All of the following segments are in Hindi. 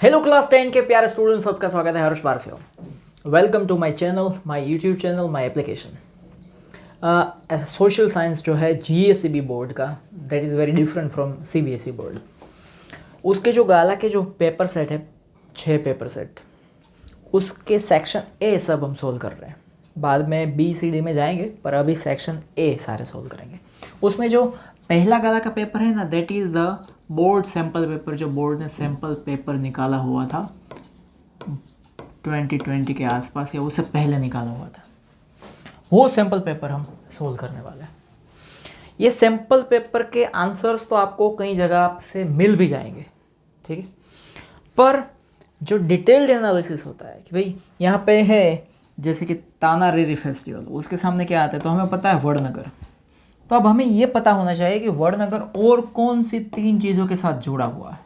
हेलो क्लास 10 के प्यारे स्टूडेंट्स, सबका स्वागत है Harsh Parse. Welcome to my channel, my YouTube channel, my application. Social science जो है जीएसईबी बोर्ड का, that is very different from CBSE board. उसके जो गाला के जो पेपर सेट है, 6 पेपर सेट, उसके सेक्शन ए सब हम सोल्व कर रहे हैं। बाद में बी सी डी में जाएंगे, पर अभी सेक्शन ए सारे सोल्व करेंगे। उसमें जो पहला गाला का पेपर है ना, that is the board sample paper, जो बोर्ड ने सैम्पल पेपर निकाला हुआ था 2020 के आसपास या उससे पहले निकाला हुआ था, वो सैम्पल पेपर हम सोल्व करने वाले हैं। ये सैम्पल पेपर के आंसर्स तो आपको कई जगह से मिल भी जाएंगे, ठीक है, पर जो डिटेल्ड एनालिसिस होता है कि भाई यहाँ पे है जैसे कि ताना रेरी फेस्टिवल, उसके सामने क्या आता है, तो हमें पता है वड़नगर। तो अब हमें ये पता होना चाहिए कि वड़नगर और कौन सी 3 चीज़ों के साथ जुड़ा हुआ है।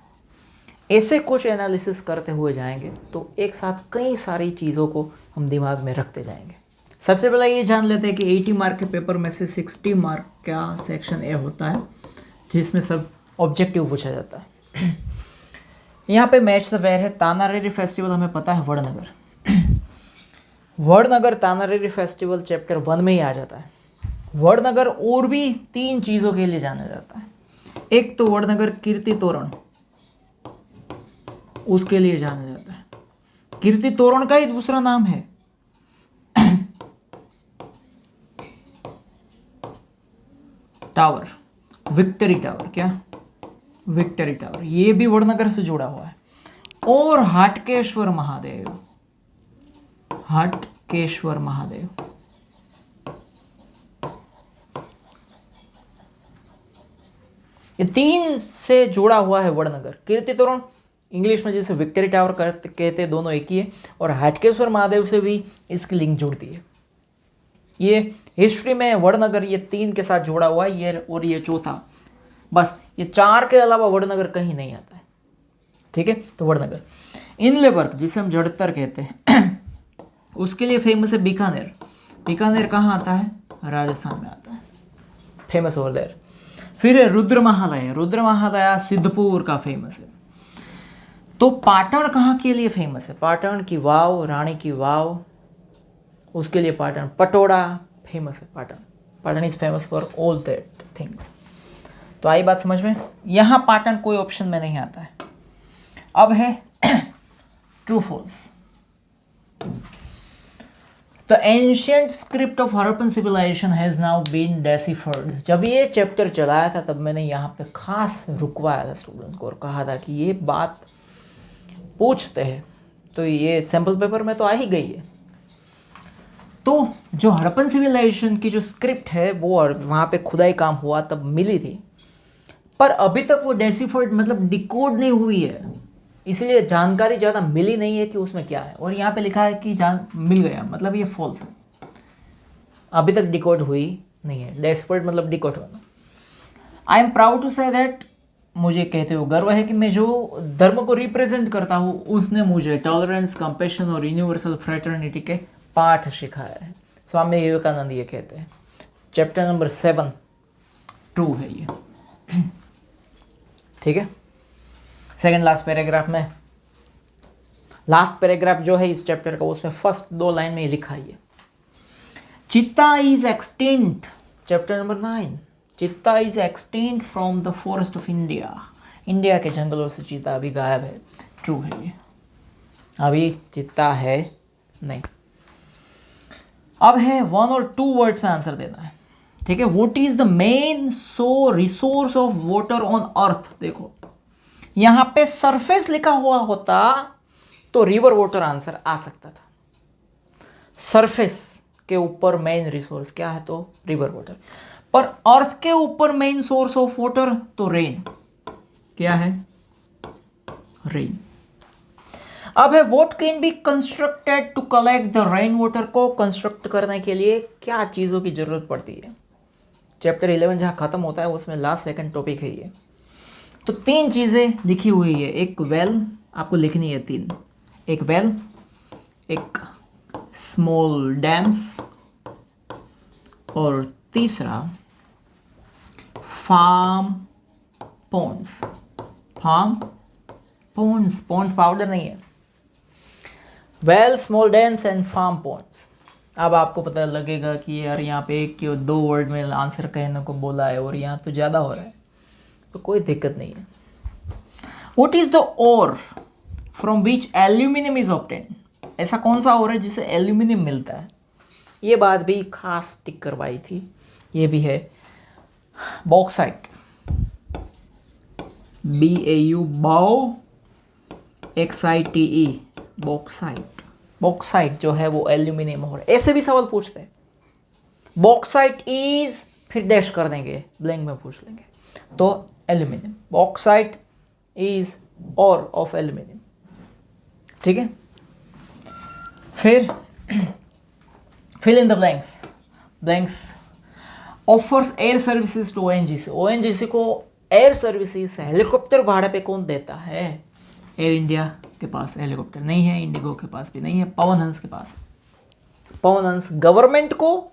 ऐसे कुछ एनालिसिस करते हुए जाएंगे तो एक साथ कई सारी चीज़ों को हम दिमाग में रखते जाएंगे। सबसे पहले ये जान लेते हैं कि 80 मार्क के पेपर में से 60 मार्क का सेक्शन ए होता है, जिसमें सब ऑब्जेक्टिव पूछा जाता है। यहाँ पे मैच द पेयर है ताना रेरी फेस्टिवल, हमें पता है वड़नगर। वड़नगर ताना रेरी फेस्टिवल चैप्टर 1 में ही आ जाता है। वड़नगर और भी 3 चीज़ों के लिए जाना जाता है। एक तो वड़नगर कीर्ति तोरण, उसके लिए जाना जाता है। कीर्ति तोरण का ही दूसरा नाम है टावर, विक्टरी टावर। क्या? विक्टरी टावर, ये भी वड़नगर से जुड़ा हुआ है। और हाटकेश्वर महादेव, हाटकेश्वर महादेव, ये 3 से जुड़ा हुआ है वड़नगर। कीर्ति तोरण इंग्लिश में जैसे विक्टरी टावर कहते हैं, दोनों एक ही है। और हाटकेश्वर महादेव से भी इसकी लिंक जुड़ती है। ये हिस्ट्री में वड़नगर ये 3 के साथ जुड़ा हुआ है, ये और ये चौथा, बस ये 4 के अलावा वड़नगर कहीं नहीं आता है, ठीक है। तो वड़नगर इनलेबर्ग, जिसे हम जड़तर कहते हैं, उसके लिए फेमस है बीकानेर। बीकानेर कहाँ आता है? राजस्थान में आता है, फेमस ओवर देयर। फिर है रुद्र महालय, रुद्र महालय सिद्धपुर का फेमस है। तो पाटन कहाँ के लिए फेमस है? पाटन की वाव, रानी की वाव, उसके लिए पाटन। पटोड़ा फेमस है, Patan. Patan is famous for all that things. तो आई बात समझ में? यहाँ पाटन कोई ऑप्शन में नहीं आता है। अब है true false. The ancient script of Harappan civilisation has now been deciphered. जब ये चैप्टर चलाया था तब मैंने यहाँ पे खास रुकवाया था स्टूडेंट्स को और कहा था कि ये बात पूछते हैं, तो ये सैम्पल पेपर में तो आ ही गई है। तो जो हड़प्पन सिविलाइजेशन की जो स्क्रिप्ट है वो वहाँ पे खुदाई काम हुआ तब मिली थी, पर अभी तक वो डेसिफर्ड मतलब डिकोड नहीं हुई है, इसलिए जानकारी ज़्यादा मिली नहीं है कि उसमें क्या है। और यहाँ पे लिखा है कि जान मिल गया, मतलब ये फॉल्स है, अभी तक डिकोड हुई नहीं है। डेसिफर्ड मतलब डिकोड होना। I am proud to say that, मुझे कहते हुए गर्व है कि मैं जो धर्म को रिप्रेजेंट करता हूँ उसने मुझे टॉलरेंस, कंपैशन और यूनिवर्सल फ्रेटर्निटी के पाठ सिखाया है। स्वामी विवेकानंद ये कहते हैं। चैप्टर नंबर 7 ट्रू है ये, ठीक है। सेकेंड लास्ट पैराग्राफ में, लास्ट पैराग्राफ जो है इस चैप्टर का, उसमें फर्स्ट 2 लाइन में लिखा है चित्ता इज एक्सटिंक्ट। चैप्टर नंबर 9, चित्ता is extinct from the forest of India. India के जंगलों से चीता अभी गायब है। ट्रू है ये, अभी चित्ता है नहीं। अब है 1 और 2 वर्ड्स में आंसर देना है, ठीक है। What is the main resource of water on earth? देखो यहां पे सरफेस लिखा हुआ होता तो रिवर वाटर आंसर आ सकता था। सरफेस के ऊपर मेन रिसोर्स क्या है? तो रिवर वाटर। पर अर्थ के ऊपर मेन सोर्स ऑफ वाटर तो रेन। क्या है? रेन। अब है what can be constructed to collect the rain water. को कंस्ट्रक्ट करने के लिए क्या चीजों की जरूरत पड़ती है? चैप्टर 11 जहां खत्म होता है उसमें लास्ट सेकंड टॉपिक है ये। तो 3 चीजें लिखी हुई है। एक वेल, आपको लिखनी है 3, एक वेल, एक स्मॉल डैम्स, और तीसरा farm ponds. Farm ponds, ponds powder नहीं है। वेल्स, मोल्डेंस एंड फार्म पोन्स। अब आपको पता लगेगा कि यार यहाँ पे एक या दो वर्ड में आंसर कहने को बोला है और यहाँ तो ज़्यादा हो रहा है, तो कोई दिक्कत नहीं है। What is the ore from which aluminium is obtained? ऐसा कौन सा ore है जिसे एल्यूमिनियम मिलता है? ये बात भी खास टिक करवाई थी। ये भी है bauxite, BAU, BAUXITE, bauxite. Bauxite जो है वो एल्यूमिनियम हो रहा है। ऐसे भी सवाल पूछते हैं। बॉक्साइट इज, फिर डैश कर देंगे, ब्लैंक में पूछ लेंगे, तो aluminium. Bauxite is ore of aluminium, ठीक है। फिर fill in the blanks. Blanks offers air services to ONGC। ONGC को एयर सर्विसेज हेलीकॉप्टर भाड़े पे कौन देता है? एयर इंडिया के पास हेलीकॉप्टर नहीं है, इंडिगो के पास भी नहीं है, पवन हंस के पास। पवन हंस गवर्नमेंट को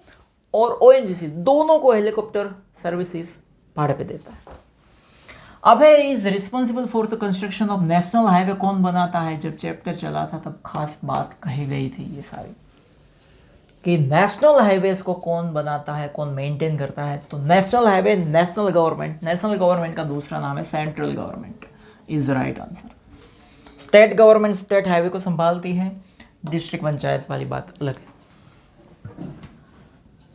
और ONGC दोनों को हेलीकॉप्टर सर्विसेज भाड़े पे देता है। अबेर is responsible for the construction of national highway कौन बनाता है? जब चैप्टर चला था तब खास बात कही गई थी ये सारी, कि नेशनल हाईवेज को कौन बनाता है, कौन मेंटेन करता है? तो national highway national government. National government का दूसरा नाम है central government, is the right answer. State government state highway को संभालती है, डिस्ट्रिक्ट पंचायत वाली बात अलग है।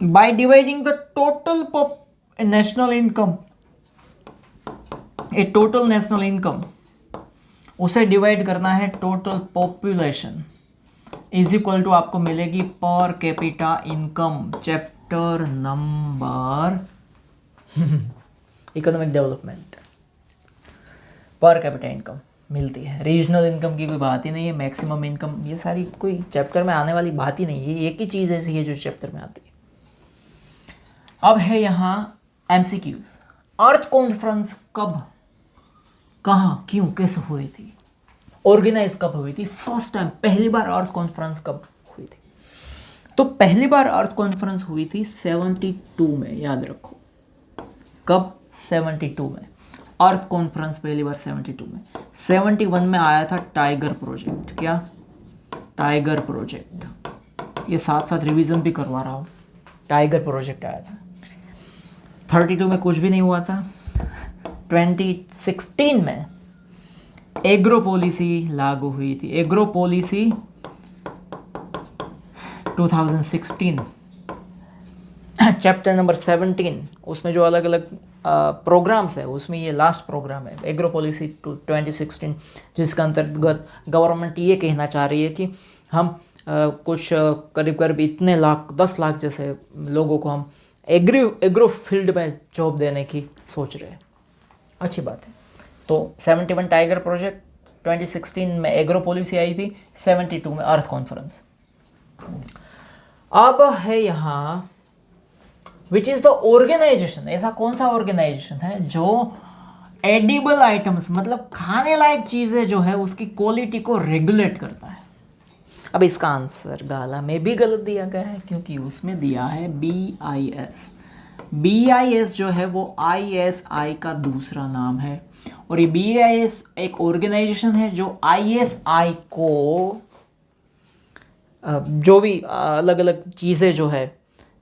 By dividing the total national income, a total national income, उसे डिवाइड करना है total population, is equal to आपको मिलेगी per capita income, chapter number economic development. Per capita income मिलती है। रीजनल इनकम की कोई बात ही नहीं है, मैक्सिमम इनकम, ये सारी कोई चैप्टर में आने वाली बात ही नहीं है। ये एक ही चीज़ ऐसी है जो चैप्टर में आती है। अब है यहाँ MCQs। अर्थ कॉन्फ्रेंस कब, कहाँ, क्यों, कैसे हुई थी? ऑर्गेनाइज कब हुई थी? फर्स्ट टाइम, पहली बार अर्थ कॉन्फ्रेंस कब हुई थी? तो पहली बार अर्थ कॉन्फ्रेंस हुई थी 72 में, याद रखो। कब? 72 में। अर्थ कॉन्फ्रेंस पहली बार 72 में। 71 में आया था टाइगर प्रोजेक्ट। क्या? Tiger project. ये साथ साथ रिवीजन भी करवा रहा हूँ। टाइगर प्रोजेक्ट आया था। 32 में कुछ भी नहीं हुआ था। 2016 में एग्रो पॉलिसी लागू हुई थी। एग्रो पॉलिसी 2016, चैप्टर नंबर 17, उसमें जो अलग अलग प्रोग्राम्स है उसमें ये लास्ट प्रोग्राम है, एग्रो पॉलिसी 2016, जिसका अंतर्गत गवर्नमेंट ये कहना चाह रही है कि हम कुछ करीब करीब इतने लाख, 10 लाख जैसे लोगों को हम एग्रो फील्ड में जॉब देने की सोच रहे हैं। अच्छी बात है। तो 71 टाइगर प्रोजेक्ट, 2016 में एग्रो पॉलिसी आई थी, 72 में अर्थ कॉन्फ्रेंस। अब है यहाँ विच इज द ऑर्गेनाइजेशन, ऐसा कौन सा ऑर्गेनाइजेशन है जो एडिबल आइटम्स मतलब खाने लायक चीजें जो है उसकी क्वालिटी को रेगुलेट करता है। अब इसका आंसर गाला में भी गलत दिया गया है क्योंकि उसमें दिया है BIS। BIS जो है वो ISI का दूसरा नाम है और ये BIS एक ऑर्गेनाइजेशन है जो ISI को जो भी अलग अलग चीज़ें जो है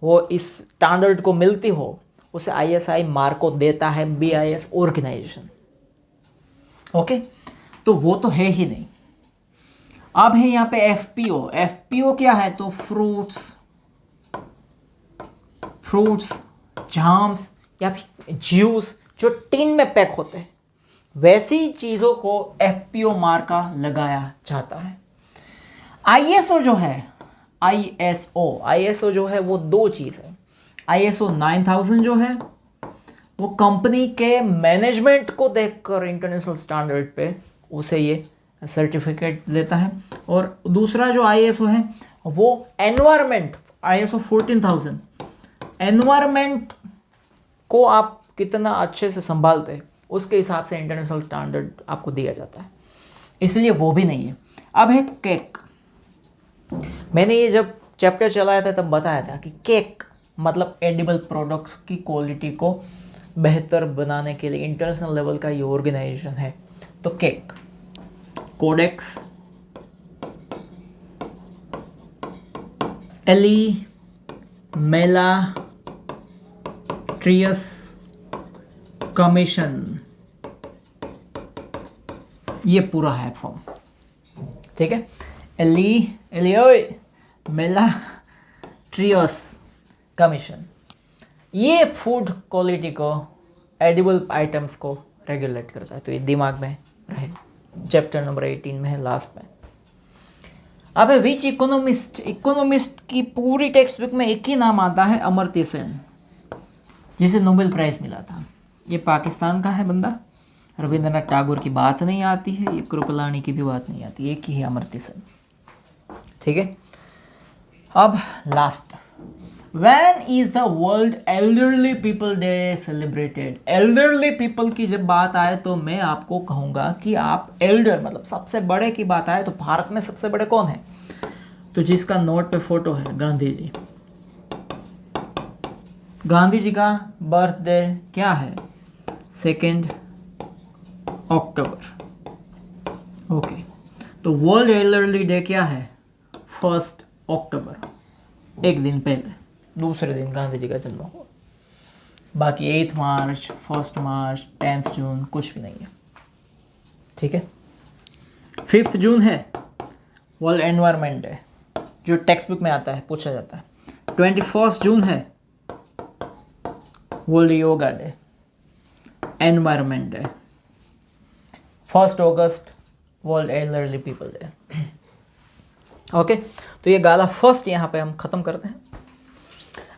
वो इस स्टैंडर्ड को मिलती हो उसे ISI मार्क को देता है BIS ऑर्गेनाइजेशन। ओके, तो वो तो है ही नहीं। अब है यहाँ पे FPO। FPO क्या है? तो फ्रूट्स, जाम्स या फिर जूस जो टिन में पैक होते हैं, वैसी चीज़ों को FPO मार्का लगाया जाता है। ISO जो है, ISO जो है वो दो चीज़ है। ISO 9000 जो है वो कंपनी के मैनेजमेंट को देखकर इंटरनेशनल स्टैंडर्ड पे उसे ये सर्टिफिकेट देता है, और दूसरा जो ISO है वो एनवायरमेंट, ISO 14000, एनवायरमेंट को आप कितना अच्छे से संभालते हैं उसके हिसाब से इंटरनेशनल स्टैंडर्ड आपको दिया जाता है, इसलिए वो भी नहीं है। अब है केक। मैंने ये जब चैप्टर चलाया था तब बताया था कि केक मतलब एडिबल प्रोडक्ट्स की क्वालिटी को बेहतर बनाने के लिए इंटरनेशनल लेवल का ये ऑर्गेनाइजेशन है। तो केक कोडेक्स, एली मेलाट्रियस कमीशन, ये पूरा है फॉर्म, ठीक है। एलियोय मेलाट्रियस कमीशन, ये फूड क्वालिटी को, एडिबल आइटम्स को रेगुलेट करता है। तो ये दिमाग में रहे, चैप्टर नंबर 18 में है, लास्ट में। अब विच इकोनॉमिस्ट, इकोनॉमिस्ट की पूरी टेक्स्ट बुक में एक ही नाम आता है, अमर्त्य सेन, जिसे नोबेल प्राइज मिला था। ये पाकिस्तान का है बंदा। रविंद्रनाथ टैगोर की बात नहीं आती है, ये कृपलानी की भी बात नहीं आती, एक ही है, अमर्त्य सेन, ठीक है। अब last, When is the World Elderly People Day celebrated? Elderly people की जब बात आए तो मैं आपको कहूँगा कि आप एल्डर मतलब सबसे बड़े की बात आए तो भारत में सबसे बड़े कौन है? तो जिसका नोट पे फोटो है, गांधी जी। गांधी जी का बर्थडे क्या है? 2 अक्टूबर। ओके, तो वर्ल्ड एल्डरली डे क्या है? 1 अक्टूबर, एक दिन पहले, दूसरे दिन गांधी जी का जन्म हुआ। बाकी 8 मार्च, 1 मार्च, 10 जून कुछ भी नहीं है, ठीक है। 5 जून है वर्ल्ड एनवायरनमेंट डे, जो टेक्स्ट बुक में आता है, पूछा जाता है। 21 जून है world yoga day, environment day. 1 अगस्त world elderly people day. Okay, तो ये गाला फर्स्ट यहाँ पे हम खत्म करते हैं।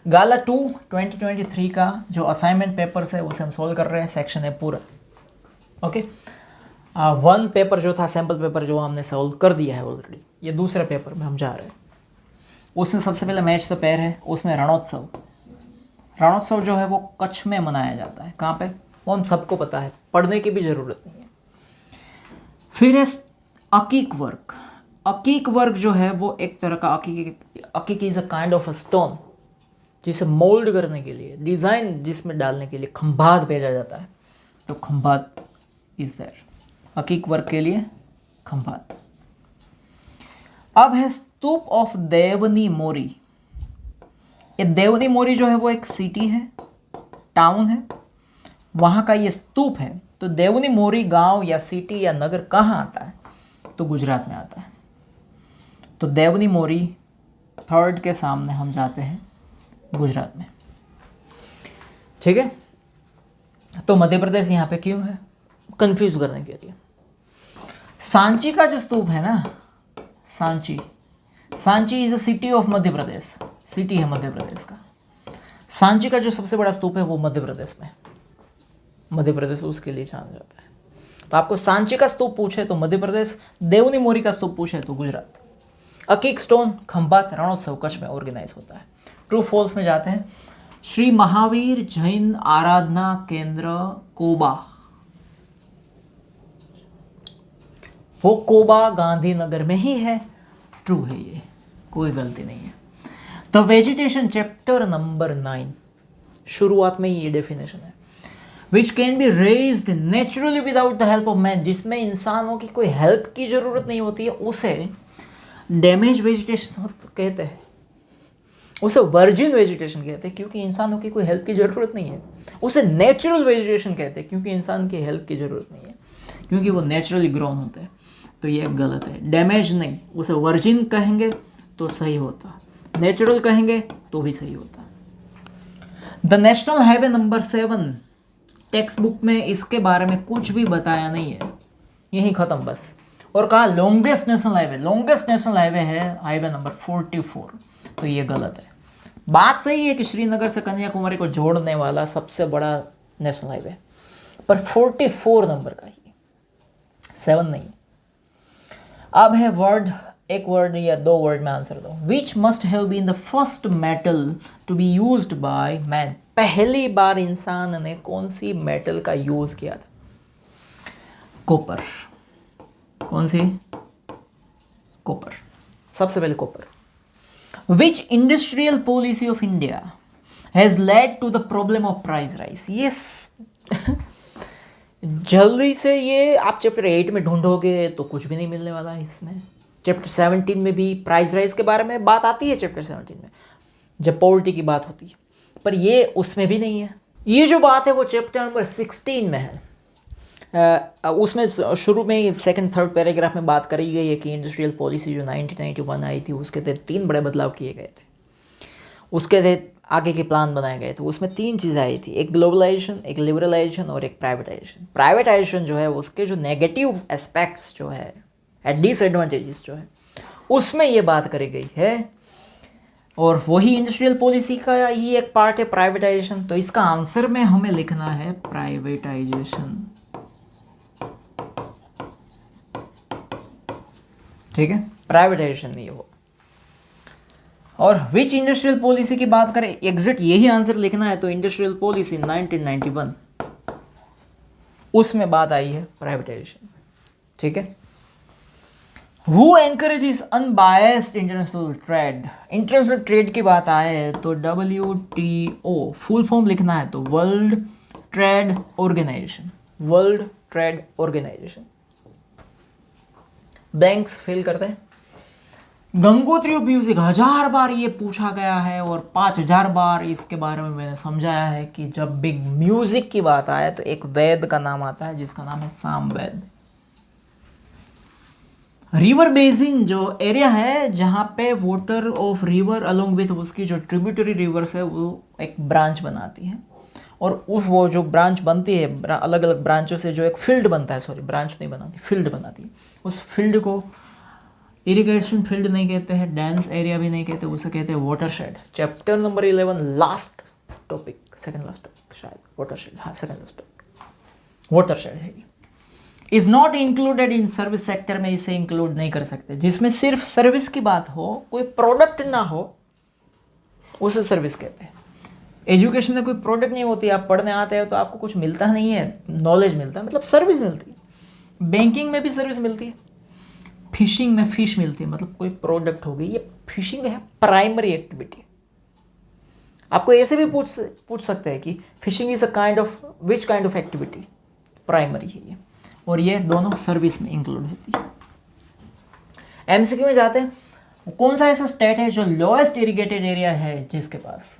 गाला 2 2023 का जो असाइनमेंट पेपर्स है उसे हम सोल्व कर रहे हैं, सेक्शन है पूरा। ओके, 1 पेपर जो था, सैम्पल पेपर, जो हमने सोल्व कर दिया है ऑलरेडी। ये दूसरे पेपर में हम जा रहे हैं। उसमें सबसे पहले मैच द पेयर है, उसमें रणोत्सव। रणोत्सव जो है वो कच्छ में मनाया जाता है। कहाँ पे? वो हम सबको पता है, पढ़ने की भी ज़रूरत नहीं है। फिर है अकीक वर्क। अकीक वर्क जो है वो एक तरह का, अकीक is a kind of a stone, जिसे मोल्ड करने के लिए, डिज़ाइन जिसमें डालने के लिए खंभात भेजा जाता है। तो खंभात इज देयर, अकीक वर्क के लिए खंभात। अब है स्तूप ऑफ देवनी मोरी। ये देवनी मोरी जो है वो एक सिटी है, टाउन है, वहाँ का ये स्तूप है। तो देवनी मोरी गांव या सिटी या नगर कहाँ आता है? तो गुजरात में आता है। तो देवनी मोरी 3rd के सामने हम जाते हैं, गुजरात में, ठीक है। तो मध्य प्रदेश यहाँ पे क्यों है? कंफ्यूज करने के लिए। सांची का जो स्तूप है ना, Sanchi, Sanchi is a city of Madhya Pradesh, city है मध्य प्रदेश का। सांची का जो सबसे बड़ा स्तूप है वो मध्य प्रदेश में, मध्य प्रदेश उसके लिए जाना जाता है। तो आपको सांची का स्तूप पूछे तो मध्य प्रदेश, देवनी मोरी का स्तूप पूछे तो गुजरात। अकीक स्टोन, खंभात, रणोत्सव कच्छ में ऑर्गेनाइज होता है। ट्रू फॉल्स में जाते हैं। श्री महावीर जैन आराधना केंद्र कोबा, वो कोबा गांधीनगर में ही है। ट्रू है, ये कोई गलती नहीं है। द वेजिटेशन, चैप्टर नंबर 9, शुरुआत में ये डेफिनेशन है। Which can be raised naturally without the help of man, जिसमें इंसानों की कोई हेल्प की जरूरत नहीं होती है, उसे डैमेज वेजिटेशन कहते हैं, उसे वर्जिन वेजिटेशन कहते हैं, क्योंकि इंसानों की कोई हेल्प की ज़रूरत नहीं है। उसे नेचुरल वेजिटेशन कहते हैं, क्योंकि इंसान की हेल्प की ज़रूरत नहीं है, क्योंकि वो नेचुरली ग्रोन होते हैं। तो ये गलत है, डैमेज नहीं। उसे वर्जिन कहेंगे तो सही होता, नेचुरल कहेंगे तो भी सही होता। The national highway number 7, text book में इसके बारे में कुछ भी बताया नहीं है, यही ख़त्म बस। और कहा longest national highway, longest national highway है हाईवे नंबर 44, तो ये गलत है। बात सही है कि श्रीनगर से कन्याकुमारी को जोड़ने वाला सबसे बड़ा नेशनल हाईवे, पर 44 नंबर का ही, 7 नहीं। अब है वर्ड, एक वर्ड या 2 वर्ड में आंसर दो। Which must have been the first metal to be used by man, पहली बार इंसान ने कौन सी मेटल का यूज किया था? कॉपर। कौन सी? कॉपर, सबसे पहले copper. Which industrial policy of India has led to the problem of price rise? Yes, जल्दी से ये आप चैप्टर 8 में ढूंढोगे तो कुछ भी नहीं मिलने वाला है इसमें। चैप्टर 17 में भी प्राइस राइज के बारे में बात आती है, चैप्टर 17 में जब पॉवर्टी की बात होती है, पर ये उसमें भी नहीं है। ये जो बात है वो चैप्टर नंबर 16 में है। उसमें शुरू में ही सेकंड थर्ड पैराग्राफ में बात करी गई है कि इंडस्ट्रियल पॉलिसी जो 1991 आई थी उसके तहत 3 बड़े बदलाव किए गए थे, उसके तहत आगे के प्लान बनाए गए थे। उसमें 3 चीज़ें आई थी, एक ग्लोबलाइजेशन, एक लिबरलाइजेशन और एक प्राइवेटाइजेशन। प्राइवेटाइजेशन जो है उसके जो नेगेटिव एस्पेक्ट्स जो है, डिसएडवांटेजेस जो है, उसमें ये बात करी गई है, और वही इंडस्ट्रियल पॉलिसी का ही एक पार्ट है प्राइवेटाइजेशन। तो इसका आंसर में हमें लिखना है प्राइवेटाइजेशन, ठीक है, प्राइवेटाइजेशन नहीं हो। और विच इंडस्ट्रियल पॉलिसी की बात करें, एग्जिट यही आंसर लिखना है, तो इंडस्ट्रियल पॉलिसी 1991 उसमें बात आई है प्राइवेटाइजेशन, ठीक है। Who encourages unbiased international trade? International trade की बात आए तो WTO फुल फॉर्म लिखना है तो world trade organization, world trade organization. Banks fail करते हैं। गंगोत्री ऑफ म्यूजिक 1000 बार ये पूछा गया है और 5000 बार इसके बारे में मैंने समझाया है कि जब बिग म्यूजिक की बात आए तो एक वेद का नाम आता है जिसका नाम है सामवेद। रिवर बेसिन जो एरिया है जहाँ पे water of river along with उसकी जो ट्रिब्यूटरी रिवर्स है वो एक ब्रांच बनाती है, और उस वो जो ब्रांच बनती है अलग अलग ब्रांचों से जो एक फील्ड बनता है, सॉरी ब्रांच नहीं बनाती, फील्ड बनाती है। उस फील्ड को इरिगेशन फील्ड नहीं कहते हैं, डेंस एरिया भी नहीं कहते, उसे कहते हैं watershed. Chapter number 11 last topic, second last topic शायद, वाटरशेड, हाँ सेकंड लास्ट टॉपिक वाटरशेड है। Is not included in service sector में इसे इंक्लूड नहीं कर सकते, जिसमें सिर्फ सर्विस की बात हो, कोई प्रोडक्ट ना हो, उसे सर्विस कहते हैं। एजुकेशन में कोई प्रोडक्ट नहीं होती, आप पढ़ने आते हो तो आपको कुछ मिलता नहीं है, नॉलेज मिलता है, मतलब सर्विस मिलती है। बैंकिंग में भी सर्विस मिलती है, फिशिंग में फिश मिलती है, मतलब कोई प्रोडक्ट हो गई। ये फिशिंग है प्राइमरी एक्टिविटी। आपको ऐसे भी पूछ सकते हैं कि fishing is a kind of which kind of activity, primary है ये, और ये दोनों सर्विस में इंक्लूड होती है। एमसीक्यू में जाते हैं, कौन सा ऐसा स्टेट है जो लोएस्ट इरिगेटेड एरिया है, जिसके पास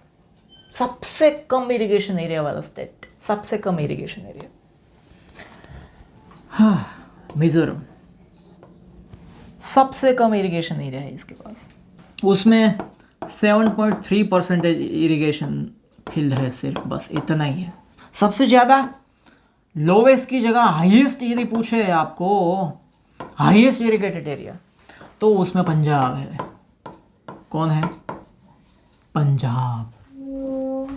सबसे कम इरिगेशन एरिया वाला स्टेट, सबसे कम इरिगेशन एरिया, हाँ मिजोरम, सबसे कम इरिगेशन एरिया है इसके पास। उसमें 7.3% इरिगेशन फील्ड है सिर्फ, बस इतना ही है। सबसे ज़्यादा लोवेस्ट की जगह हाईएस्ट यदि पूछे आपको हाईएस्ट इरिगेटेड एरिया तो उसमें पंजाब है। कौन है? पंजाब,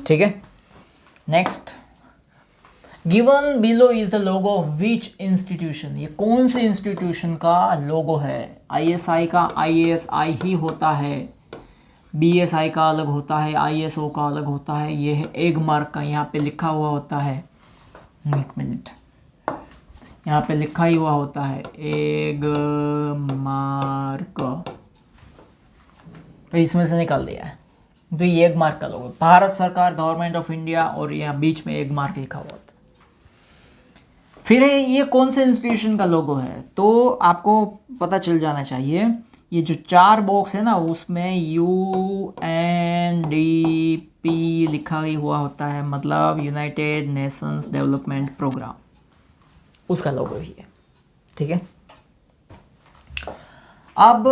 ठीक है। Next, given below is the logo of which institution, ये कौन से इंस्टीट्यूशन का लोगो है? ISI का IASI ही होता है, BSI का अलग होता है, ISO का अलग होता है, ये है एग मार्क का, यहाँ पे लिखा हुआ होता है, एक मिनट, यहाँ पे लिखा ही हुआ होता है एग मार्क, तो इसमें से निकाल दिया है, तो ये एग मार्क का लोगो, भारत सरकार, गवर्नमेंट ऑफ इंडिया, और यहाँ बीच में एग मार्क लिखा हुआ होता है। फिर ये कौन से इंस्टीट्यूशन का लोगो है, तो आपको पता चल जाना चाहिए। ये जो 4 बॉक्स है ना उसमें UNDP लिखा ही हुआ होता है, मतलब यूनाइटेड नेशंस डेवलपमेंट प्रोग्राम, उसका लोगो ही है, ठीक है। अब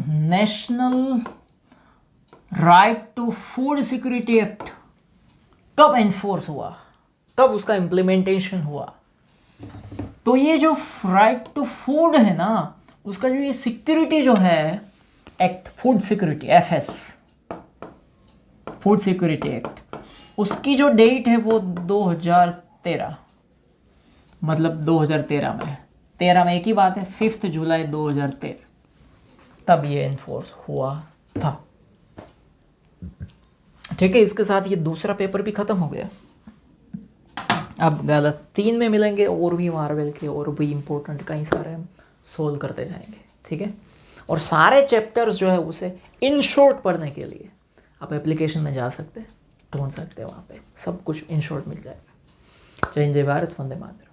national right to food security act कब एनफोर्स हुआ, कब उसका इम्प्लीमेंटेशन हुआ? तो ये जो राइट टू फूड है ना उसका जो ये सिक्योरिटी जो है act, food security FS, food security act, उसकी जो डेट है वो 2013, मतलब 2013 में, 13 में एक ही बात है, 5 जुलाई 2013 तब ये एनफोर्स हुआ था, ठीक है। इसके साथ ये दूसरा पेपर भी खत्म हो गया। अब गलत 3 में मिलेंगे और भी मार्वल के और भी इम्पोर्टेंट कई सारे हम सोल्व करते जाएंगे, ठीक है। और सारे चैप्टर्स जो है उसे इन शॉर्ट पढ़ने के लिए आप एप्लीकेशन में जा सकते हैं, ढूंढ सकते हैं, वहाँ पे सब कुछ इन शॉर्ट मिल जाएगा। जय हिंद, जय भारत, वंदे मातरम।